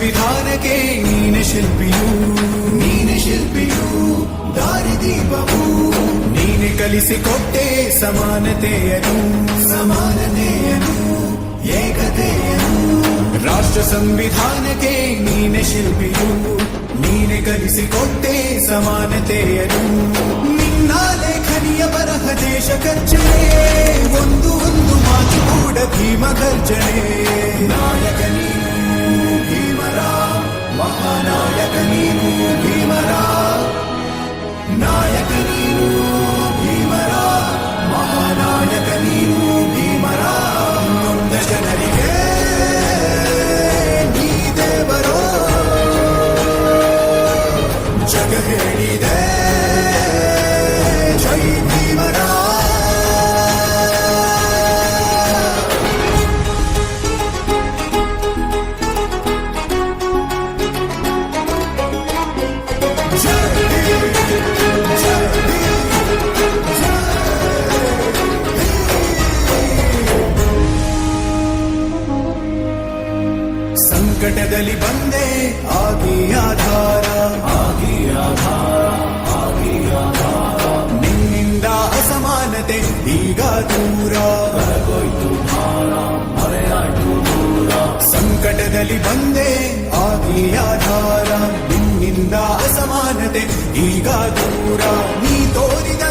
ಸಂವಿಧಾನಕ್ಕೆ ನೀನೆ ಶಿಲ್ಪಿಯು ದಾರಿದೀಪವು ನೀನೆ ಕಲಿಸಿಕೊಟ್ಟೆ ಸಮಾನತೆಯನು ಏಕತೆಯನು ರಾಷ್ಟ್ರ ಸಂವಿಧಾನಕ್ಕೆ ನೀನೆ ಶಿಲ್ಪಿಯು ನೀನೆ ಕಲಿಸಿಕೊಟ್ಟೆ ಸಮಾನತೆಯನು ನಿನ್ನ ಲೇಖನಿಯ ಬರಹ ದೇಶ ಖರ್ಚನೆ ಒಂದು ಮಾತು ಕೂಡ ಭೀಮ ಗರ್ಜನೆ ನಾಯಕ ನೀನು ಭೀಮರ ಮಹಾನಾಯಕ ನೀನು ಭೀಮರ ನಾಯಕ ನೀನು ಭೀಮರ ಮಹಾನಾಯಕ ನೀನು ಭೀಮರ ನೊಂದ ಜನರಿಗೆ ನೀ ದೇವರೋ ಜಗ ಹೇಳಿದೆ ಜೈ ಭೀಮರ ಸಂಕಟದಲ್ಲಿ ಬಂದೆ ಆಗಿ ಆಧಾರ ನಿನ್ನಿಂದ ಅಸಮಾನತೆ ಈಗ ದೂರ ಸಂಕಟದಲ್ಲಿ ಬಂದೆ ಆಗಿ ಆಧಾರ ನಿನ್ನಿಂದ ಅಸಮಾನತೆ ಈಗ ದೂರ ನೀ ತೋರಿದ